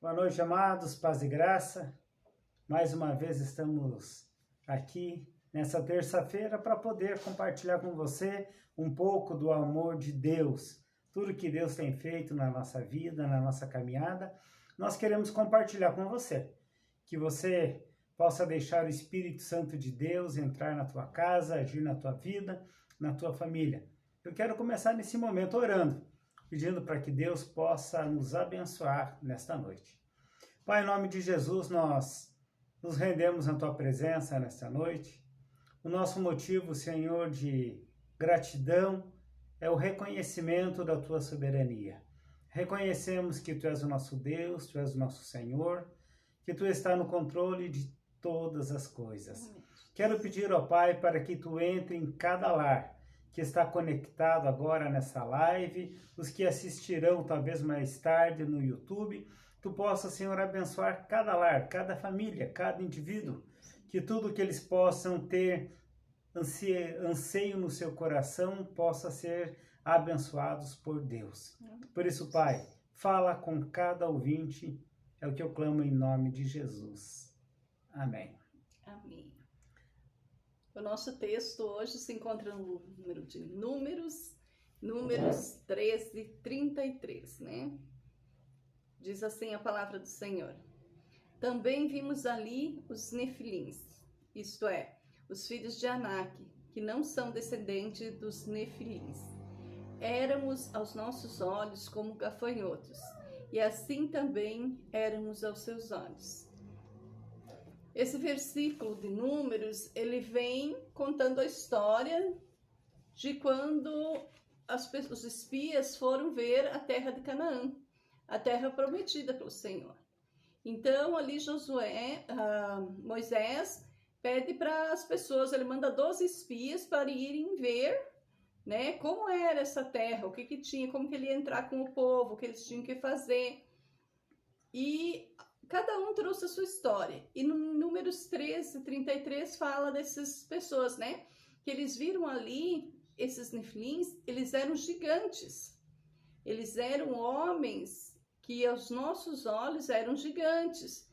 Boa noite, amados, paz e graça. Mais uma vez estamos aqui nessa terça-feira para poder compartilhar com você um pouco do amor de Deus. Tudo que Deus tem feito na nossa vida, na nossa caminhada, nós queremos compartilhar com você. Que você possa deixar o Espírito Santo de Deus entrar na tua casa, agir na tua vida, na tua família. Eu quero começar nesse momento orando, pedindo para que Deus possa nos abençoar nesta noite. Pai, em nome de Jesus, nós nos rendemos na Tua presença nesta noite. O nosso motivo, Senhor, de gratidão é o reconhecimento da Tua soberania. Reconhecemos que Tu és o nosso Deus, Tu és o nosso Senhor, que Tu está no controle de todas as coisas. Quero pedir ao Pai para que Tu entre em cada lar que está conectado agora nessa live, os que assistirão talvez mais tarde no YouTube, Tu possa, Senhor, abençoar cada lar, cada família, cada indivíduo, que tudo que eles possam ter anseio no seu coração possa ser abençoados por Deus. Por isso, Pai, fala com cada ouvinte, é o que eu clamo em nome de Jesus. Amém. Amém. O nosso texto hoje se encontra no livro de Números 13, 33, né? Diz assim a palavra do Senhor. Também vimos ali os Nefilins, isto é, os filhos de Anak, que não são descendentes dos Nefilins. Éramos aos nossos olhos como gafanhotos, e assim também éramos aos seus olhos. Esse versículo de Números, ele vem contando a história de quando os espias foram ver a terra de Canaã, a terra prometida pelo Senhor. Então, ali Moisés pede para as pessoas, ele manda 12 espias para irem ver, né, como era essa terra, o que tinha, como que ele ia entrar com o povo, o que eles tinham que fazer. E cada um trouxe a sua história. E no Números 13, 33 fala dessas pessoas, né, que eles viram ali, esses nefilins, eles eram gigantes. Eles eram homens que aos nossos olhos eram gigantes.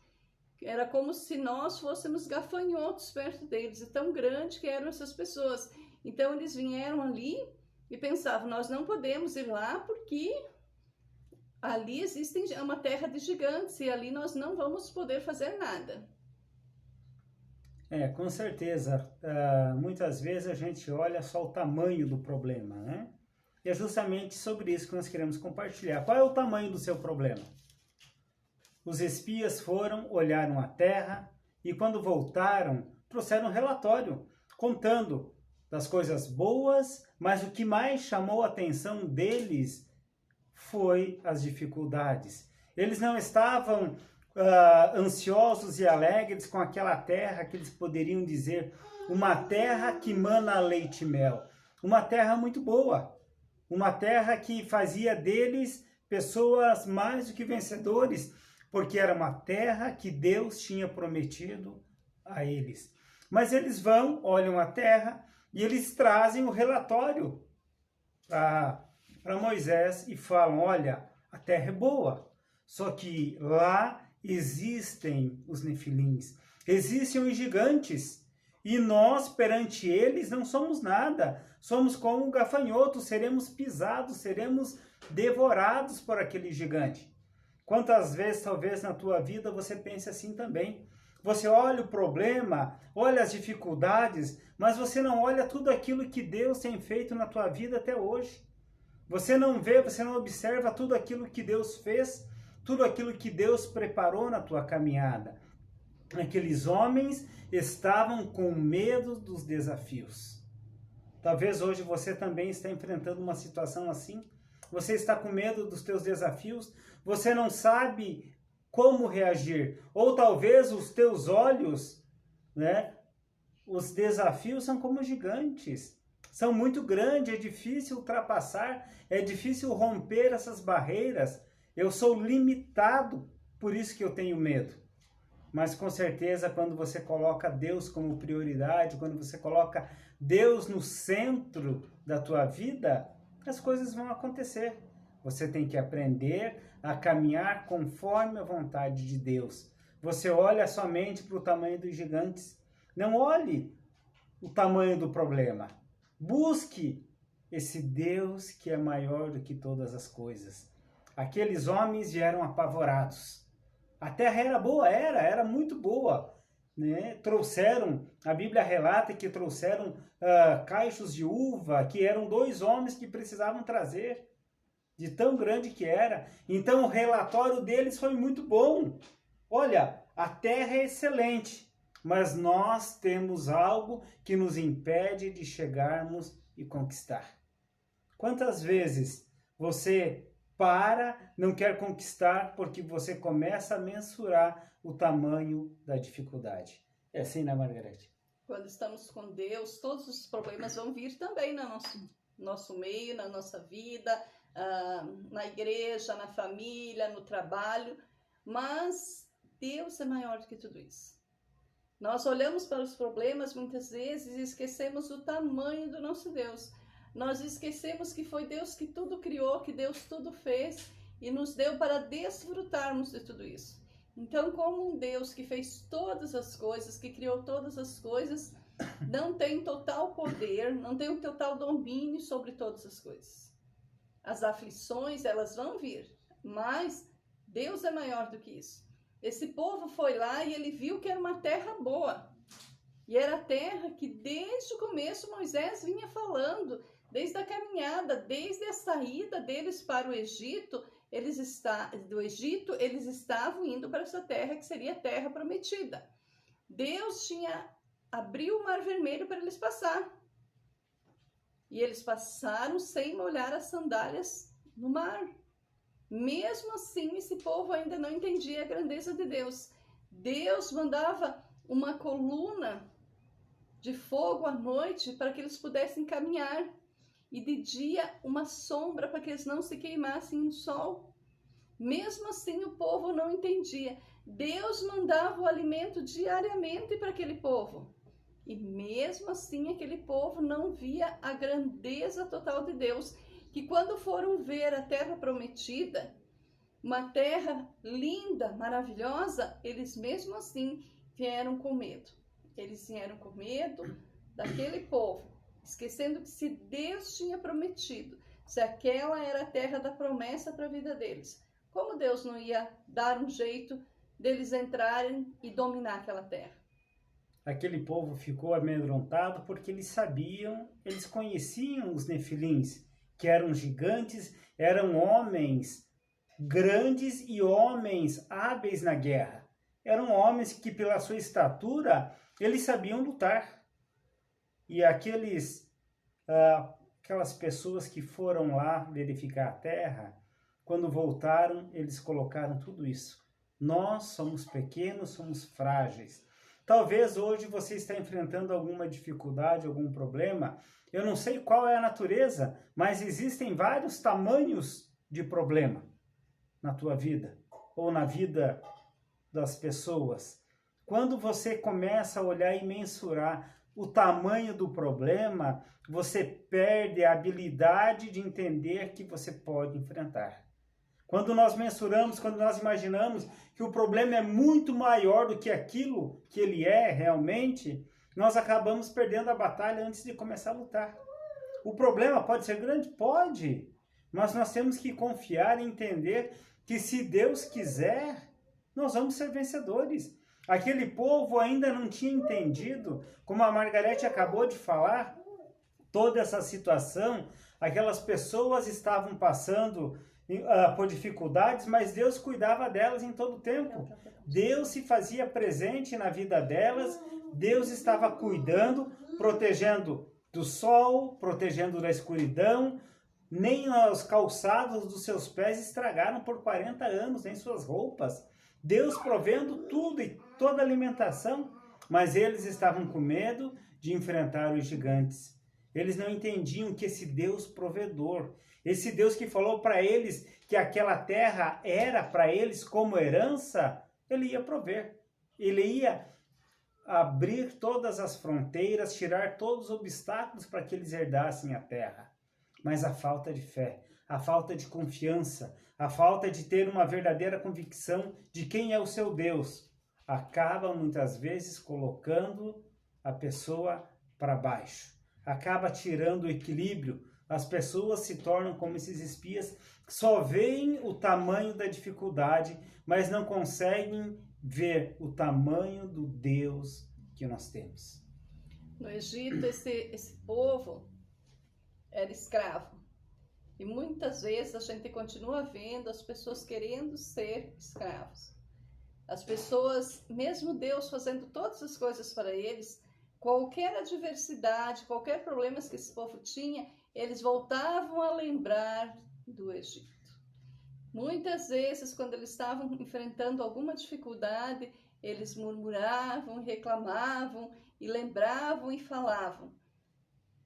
Era como se nós fôssemos gafanhotos perto deles, e tão grande que eram essas pessoas. Então eles vieram ali e pensavam, nós não podemos ir lá porque ali é uma terra de gigantes e ali nós não vamos poder fazer nada. Com certeza. Muitas vezes a gente olha só o tamanho do problema, né? E é justamente sobre isso que nós queremos compartilhar. Qual é o tamanho do seu problema? Os espias foram, olharam a terra e quando voltaram, trouxeram um relatório contando das coisas boas, mas o que mais chamou a atenção deles foi as dificuldades. Eles não estavam ansiosos e alegres com aquela terra que eles poderiam dizer uma terra que mana leite e mel, uma terra muito boa, uma terra que fazia deles pessoas mais do que vencedores, porque era uma terra que Deus tinha prometido a eles. Mas eles vão, olham a terra e eles trazem o relatório para Moisés e falam, olha, a terra é boa, só que lá existem os nefilins, existem os gigantes, e nós perante eles não somos nada, somos como um gafanhoto, seremos pisados, seremos devorados por aquele gigante. Quantas vezes talvez na tua vida você pense assim também? Você olha o problema, olha as dificuldades, mas você não olha tudo aquilo que Deus tem feito na tua vida até hoje. Você não vê, você não observa tudo aquilo que Deus fez, tudo aquilo que Deus preparou na tua caminhada. Aqueles homens estavam com medo dos desafios. Talvez hoje você também está enfrentando uma situação assim. Você está com medo dos teus desafios, você não sabe como reagir. Ou talvez os teus olhos, né? Os desafios são como gigantes. São muito grandes, é difícil ultrapassar, é difícil romper essas barreiras. Eu sou limitado, por isso que eu tenho medo. Mas com certeza quando você coloca Deus como prioridade, quando você coloca Deus no centro da tua vida, as coisas vão acontecer. Você tem que aprender a caminhar conforme a vontade de Deus. Você olha somente para o tamanho dos gigantes. Não olhe o tamanho do problema. Busque esse Deus que é maior do que todas as coisas. Aqueles homens vieram apavorados. A terra era boa, era muito boa, né? Trouxeram, a Bíblia relata que trouxeram caixos de uva, que eram 2 homens que precisavam trazer, de tão grande que era. Então o relatório deles foi muito bom. Olha, a terra é excelente, mas nós temos algo que nos impede de chegarmos e conquistar. Quantas vezes você não quer conquistar porque você começa a mensurar o tamanho da dificuldade? É assim, né, Margarete? Quando estamos com Deus, todos os problemas vão vir também no nosso meio, na nossa vida, na igreja, na família, no trabalho, mas Deus é maior do que tudo isso. Nós olhamos para os problemas muitas vezes e esquecemos o tamanho do nosso Deus. Nós esquecemos que foi Deus que tudo criou, que Deus tudo fez e nos deu para desfrutarmos de tudo isso. Então, como um Deus que fez todas as coisas, que criou todas as coisas, não tem total poder, não tem um total domínio sobre todas as coisas. As aflições, elas vão vir, mas Deus é maior do que isso. Esse povo foi lá e ele viu que era uma terra boa. E era a terra que desde o começo Moisés vinha falando, desde a caminhada, desde a saída deles para o Egito, eles estavam indo para essa terra que seria a terra prometida. Deus abriu o Mar Vermelho para eles passar. E eles passaram sem molhar as sandálias no mar. Mesmo assim, esse povo ainda não entendia a grandeza de Deus. Deus mandava uma coluna de fogo à noite para que eles pudessem caminhar. E de dia, uma sombra para que eles não se queimassem no sol. Mesmo assim, o povo não entendia. Deus mandava o alimento diariamente para aquele povo. E mesmo assim, aquele povo não via a grandeza total de Deus. Que quando foram ver a terra prometida, uma terra linda, maravilhosa, eles mesmo assim vieram com medo. Eles vieram com medo daquele povo. esquecendo que se Deus tinha prometido, se aquela era a terra da promessa para a vida deles, como Deus não ia dar um jeito deles entrarem e dominar aquela terra? Aquele povo ficou amedrontado porque eles conheciam os nefilins, que eram gigantes, eram homens grandes e homens hábeis na guerra. Eram homens que, pela sua estatura, eles sabiam lutar. E aquelas pessoas que foram lá verificar a terra, quando voltaram, eles colocaram tudo isso. Nós somos pequenos, somos frágeis. Talvez hoje você está enfrentando alguma dificuldade, algum problema. Eu não sei qual é a natureza, mas existem vários tamanhos de problema na tua vida ou na vida das pessoas. Quando você começa a olhar e mensurar o tamanho do problema, você perde a habilidade de entender que você pode enfrentar. Quando nós mensuramos, quando nós imaginamos que o problema é muito maior do que aquilo que ele é realmente, nós acabamos perdendo a batalha antes de começar a lutar. O problema pode ser grande? Pode, mas nós temos que confiar e entender que se Deus quiser, nós vamos ser vencedores. Aquele povo ainda não tinha entendido, como a Margarete acabou de falar, toda essa situação, aquelas pessoas estavam passando por dificuldades, mas Deus cuidava delas em todo o tempo. Deus se fazia presente na vida delas, Deus estava cuidando, protegendo do sol, protegendo da escuridão, nem os calçados dos seus pés estragaram por 40 anos, nem suas roupas. Deus provendo tudo e toda a alimentação, mas eles estavam com medo de enfrentar os gigantes. Eles não entendiam que esse Deus provedor, esse Deus que falou para eles que aquela terra era para eles como herança, ele ia prover. Ele ia abrir todas as fronteiras, tirar todos os obstáculos para que eles herdassem a terra. Mas a falta de fé, a falta de confiança, a falta de ter uma verdadeira convicção de quem é o seu Deus, acaba muitas vezes colocando a pessoa para baixo. Acaba tirando o equilíbrio. As pessoas se tornam como esses espias, só veem o tamanho da dificuldade, mas não conseguem ver o tamanho do Deus que nós temos. No Egito, esse povo era escravo. E muitas vezes a gente continua vendo as pessoas querendo ser escravos. As pessoas, mesmo Deus fazendo todas as coisas para eles, qualquer adversidade, qualquer problema que esse povo tinha, eles voltavam a lembrar do Egito. Muitas vezes, quando eles estavam enfrentando alguma dificuldade, eles murmuravam, reclamavam e lembravam e falavam: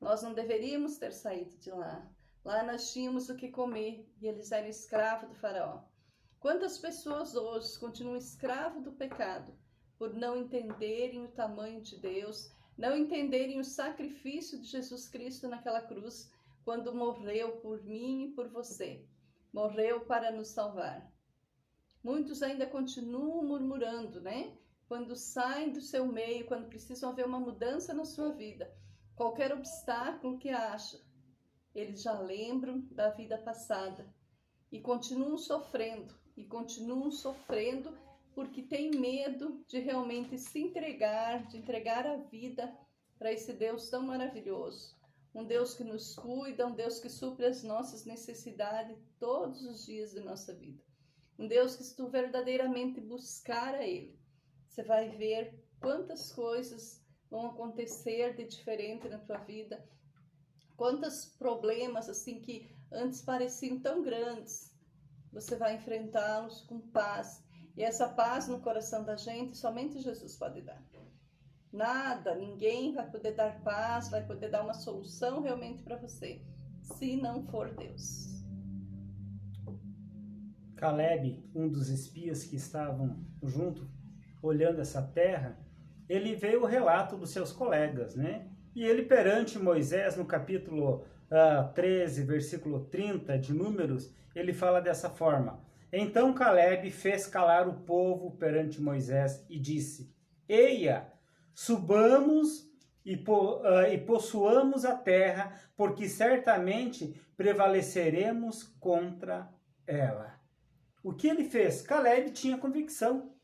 nós não deveríamos ter saído de lá. Lá nós tínhamos o que comer e eles eram escravos do faraó. Quantas pessoas hoje continuam escravos do pecado por não entenderem o tamanho de Deus, não entenderem o sacrifício de Jesus Cristo naquela cruz, quando morreu por mim e por você. Morreu para nos salvar. Muitos ainda continuam murmurando, né? Quando saem do seu meio, quando precisam haver uma mudança na sua vida, qualquer obstáculo que acha, eles já lembram da vida passada e continuam sofrendo porque têm medo de realmente se entregar, de entregar a vida para esse Deus tão maravilhoso. Um Deus que nos cuida, um Deus que supre as nossas necessidades todos os dias de nossa vida. Um Deus que, se tu verdadeiramente buscar a Ele, você vai ver quantas coisas vão acontecer de diferente na tua vida, quantos problemas assim que antes pareciam tão grandes, você vai enfrentá-los com paz. E essa paz no coração da gente, somente Jesus pode dar. Nada, ninguém vai poder dar paz, vai poder dar uma solução realmente para você, se não for Deus. Caleb, um dos espias que estavam junto, olhando essa terra, ele veio o relato dos seus colegas, né? E ele perante Moisés, no capítulo 13, versículo 30 de Números, ele fala dessa forma: então Caleb fez calar o povo perante Moisés e disse: eia, subamos e possuamos a terra, porque certamente prevaleceremos contra ela. O que ele fez? Caleb tinha convicção.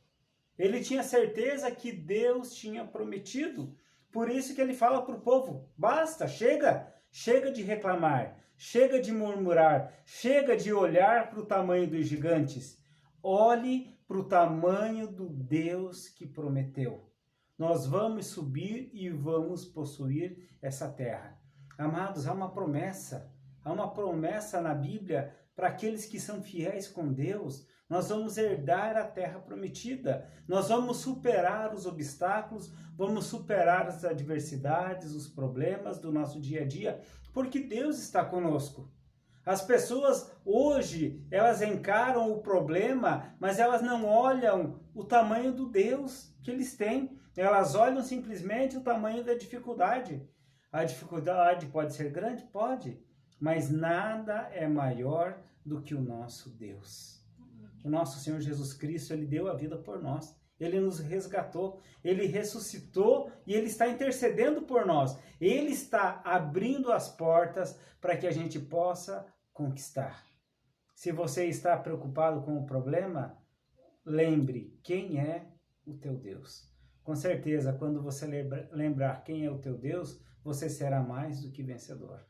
Ele tinha certeza que Deus tinha prometido. Por isso que ele fala para o povo, basta, chega de reclamar, chega de murmurar, chega de olhar para o tamanho dos gigantes. Olhe para o tamanho do Deus que prometeu. Nós vamos subir e vamos possuir essa terra. Amados, há uma promessa na Bíblia para aqueles que são fiéis com Deus. Nós vamos herdar a terra prometida, nós vamos superar os obstáculos, vamos superar as adversidades, os problemas do nosso dia a dia, porque Deus está conosco. As pessoas hoje, elas encaram o problema, mas elas não olham o tamanho do Deus que eles têm. Elas olham simplesmente o tamanho da dificuldade. A dificuldade pode ser grande? Pode, mas nada é maior do que o nosso Deus. O nosso Senhor Jesus Cristo, Ele deu a vida por nós. Ele nos resgatou, Ele ressuscitou e Ele está intercedendo por nós. Ele está abrindo as portas para que a gente possa conquistar. Se você está preocupado com o problema, lembre quem é o teu Deus. Com certeza, quando você lembrar quem é o teu Deus, você será mais do que vencedor.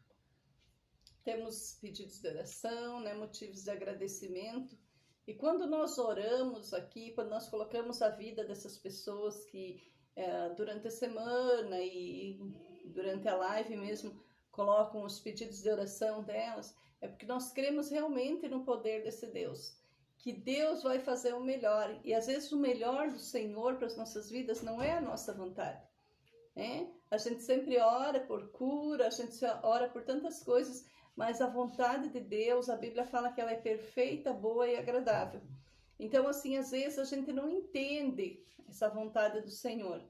Temos pedidos de oração, né, motivos de agradecimento. E quando nós oramos aqui, quando nós colocamos a vida dessas pessoas que durante a semana e durante a live mesmo colocam os pedidos de oração delas, é porque nós cremos realmente no poder desse Deus, que Deus vai fazer o melhor. E às vezes o melhor do Senhor para as nossas vidas não é a nossa vontade. A gente sempre ora por cura, a gente ora por tantas coisas, mas a vontade de Deus, a Bíblia fala que ela é perfeita, boa e agradável. Então, assim, às vezes a gente não entende essa vontade do Senhor,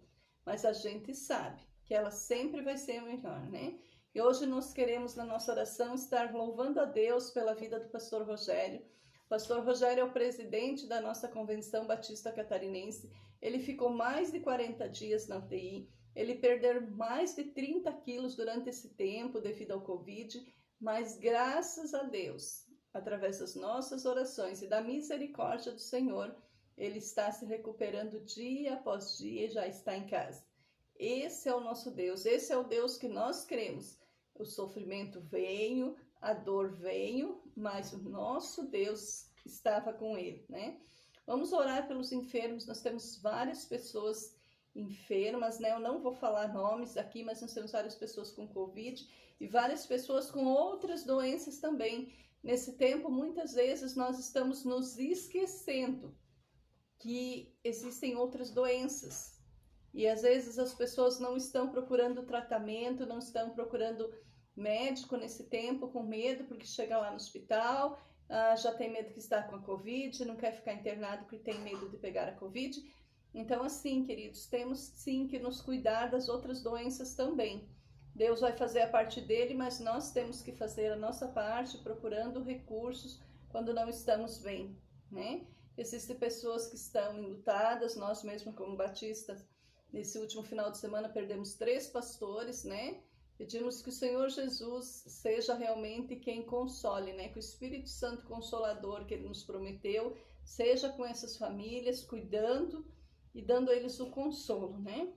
mas a gente sabe que ela sempre vai ser melhor, né? E hoje nós queremos, na nossa oração, estar louvando a Deus pela vida do pastor Rogério. O pastor Rogério é o presidente da nossa Convenção Batista Catarinense. Ele ficou mais de 40 dias na UTI. Ele perdeu mais de 30 quilos durante esse tempo devido ao Covid. Mas graças a Deus, através das nossas orações e da misericórdia do Senhor, ele está se recuperando dia após dia e já está em casa. Esse é o nosso Deus, esse é o Deus que nós cremos. O sofrimento veio, a dor veio, mas o nosso Deus estava com ele, né? Vamos orar pelos enfermos, nós temos várias pessoas enfermas, né? Eu não vou falar nomes aqui, mas nós temos várias pessoas com Covid e várias pessoas com outras doenças também. Nesse tempo, muitas vezes, nós estamos nos esquecendo que existem outras doenças. E às vezes as pessoas não estão procurando tratamento, não estão procurando médico nesse tempo, com medo, porque chega lá no hospital, já tem medo que está com a Covid, não quer ficar internado porque tem medo de pegar a Covid. Então, assim, queridos, temos sim que nos cuidar das outras doenças também. Deus vai fazer a parte dele, mas nós temos que fazer a nossa parte, procurando recursos quando não estamos bem, né? Existem pessoas que estão enlutadas, nós mesmos como batistas, nesse último final de semana perdemos 3 pastores, né? Pedimos que o Senhor Jesus seja realmente quem console, né? Que o Espírito Santo Consolador que Ele nos prometeu, seja com essas famílias, cuidando e dando a eles o consolo, né?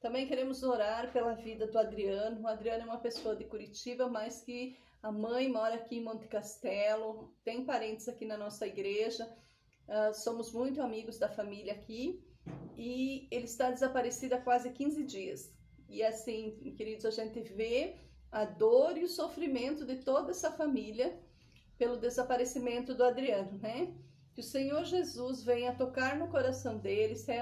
Também queremos orar pela vida do Adriano. O Adriano é uma pessoa de Curitiba, mas que a mãe mora aqui em Monte Castelo, tem parentes aqui na nossa igreja, somos muito amigos da família aqui, e ele está desaparecido há quase 15 dias. E assim, queridos, a gente vê a dor e o sofrimento de toda essa família pelo desaparecimento do Adriano, né? Que o Senhor Jesus venha tocar no coração dele, se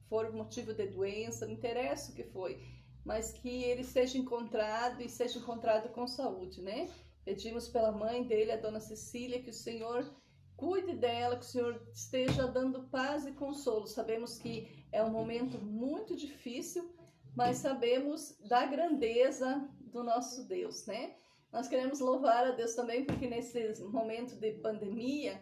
for motivo de doença, não interessa o que foi, mas que ele seja encontrado e seja encontrado com saúde, né? Pedimos pela mãe dele, a dona Cecília, que o Senhor cuide dela, que o Senhor esteja dando paz e consolo. Sabemos que é um momento muito difícil, mas sabemos da grandeza do nosso Deus, né? Nós queremos louvar a Deus também, porque nesse momento de pandemia,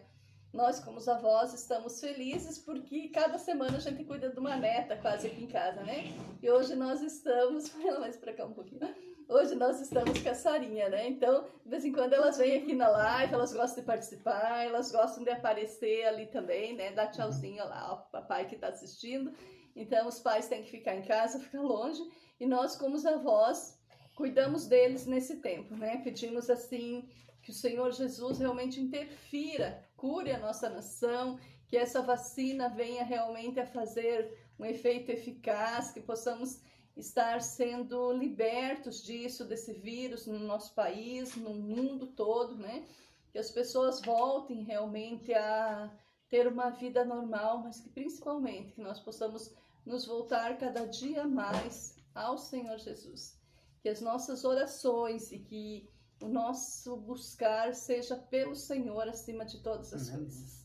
Nós, como os avós, estamos felizes porque cada semana a gente cuida de uma neta quase aqui em casa, né? E hoje nós estamos... Vai mais pra cá um pouquinho. Hoje nós estamos com a Sarinha, né? Então, de vez em quando elas vêm aqui na live, elas gostam de participar, elas gostam de aparecer ali também, né? Dar tchauzinho lá ao papai que está assistindo. Então, os pais têm que ficar em casa, ficar longe. E nós, como os avós, cuidamos deles nesse tempo, né? Pedimos assim que o Senhor Jesus realmente interfira, cure a nossa nação, que essa vacina venha realmente a fazer um efeito eficaz, que possamos estar sendo libertos disso, desse vírus no nosso país, no mundo todo, né? Que as pessoas voltem realmente a ter uma vida normal, mas que principalmente que nós possamos nos voltar cada dia mais ao Senhor Jesus. Que as nossas orações e que o nosso buscar seja pelo Senhor acima de todas as coisas.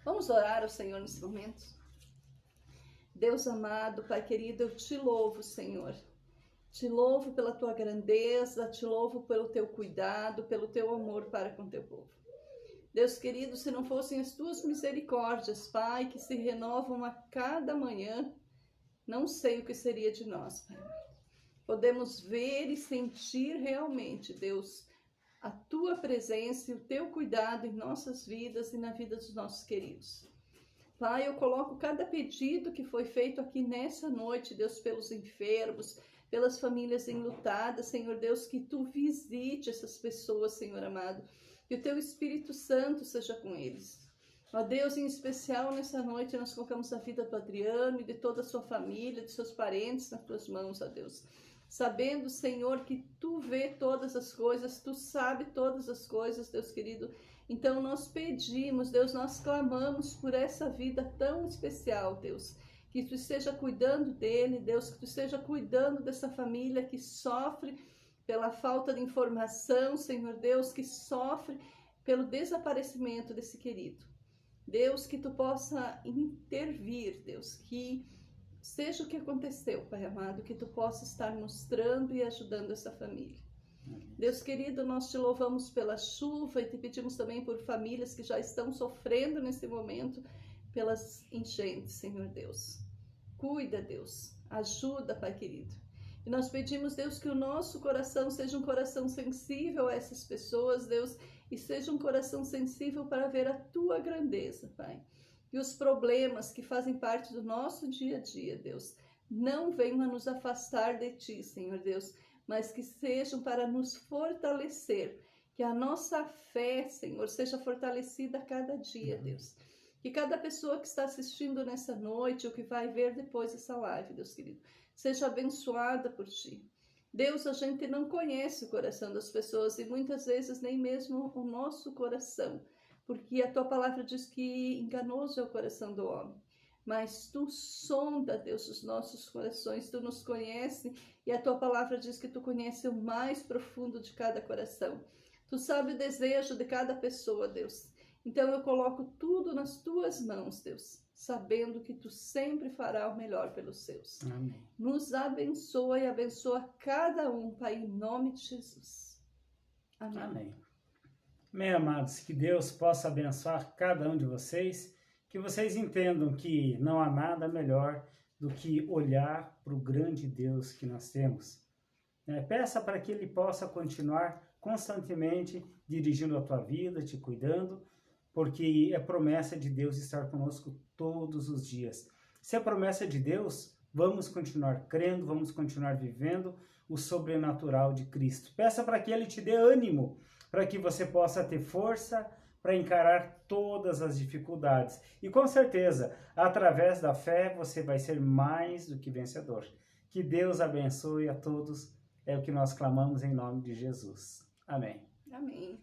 Vamos orar ao Senhor nesse momento? Deus amado, Pai querido, eu te louvo, Senhor. Te louvo pela tua grandeza, te louvo pelo teu cuidado, pelo teu amor para com teu povo. Deus querido, se não fossem as tuas misericórdias, Pai, que se renovam a cada manhã, não sei o que seria de nós, Pai. Podemos ver e sentir realmente, Deus, a tua presença e o teu cuidado em nossas vidas e na vida dos nossos queridos. Pai, eu coloco cada pedido que foi feito aqui nessa noite, Deus, pelos enfermos, pelas famílias enlutadas, Senhor Deus, que tu visite essas pessoas, Senhor amado, que o teu Espírito Santo seja com eles. Ó Deus, em especial nessa noite nós colocamos a vida do Adriano e de toda a sua família, de seus parentes nas tuas mãos, ó Deus. Sabendo, Senhor, que tu vê todas as coisas, tu sabe todas as coisas, Deus querido. Então nós pedimos, Deus, nós clamamos por essa vida tão especial, Deus. Que tu esteja cuidando dele, Deus, que tu esteja cuidando dessa família que sofre pela falta de informação, Senhor Deus, que sofre pelo desaparecimento desse querido. Deus, que tu possa intervir, Deus, que seja o que aconteceu, Pai amado, que tu possa estar mostrando e ajudando essa família. Deus querido, nós te louvamos pela chuva e te pedimos também por famílias que já estão sofrendo nesse momento pelas enchentes, Senhor Deus. Cuida, Deus, ajuda, Pai querido. E nós pedimos, Deus, que o nosso coração seja um coração sensível a essas pessoas, Deus, e seja um coração sensível para ver a tua grandeza, Pai. E os problemas que fazem parte do nosso dia a dia, Deus, não venham a nos afastar de ti, Senhor Deus, mas que sejam para nos fortalecer, que a nossa fé, Senhor, seja fortalecida a cada dia, Deus. Que cada pessoa que está assistindo nessa noite ou que vai ver depois essa live, Deus querido, seja abençoada por ti. Deus, a gente não conhece o coração das pessoas e muitas vezes nem mesmo o nosso coração, porque a tua palavra diz que enganoso é o coração do homem. Mas tu sonda, Deus, os nossos corações, tu nos conhece e a tua palavra diz que tu conhece o mais profundo de cada coração. Tu sabe o desejo de cada pessoa, Deus. Então eu coloco tudo nas tuas mãos, Deus, sabendo que tu sempre fará o melhor pelos seus. Amém. Nos abençoa e abençoa cada um, Pai, em nome de Jesus. Amém. Amém. Amém, amados, que Deus possa abençoar cada um de vocês, que vocês entendam que não há nada melhor do que olhar para o grande Deus que nós temos. Peça para que Ele possa continuar constantemente dirigindo a tua vida, te cuidando, porque é promessa de Deus estar conosco todos os dias. Se é promessa de Deus, vamos continuar crendo, vamos continuar vivendo o sobrenatural de Cristo. Peça para que Ele te dê ânimo, para que você possa ter força para encarar todas as dificuldades. E com certeza, através da fé, você vai ser mais do que vencedor. Que Deus abençoe a todos, é o que nós clamamos em nome de Jesus. Amém. Amém.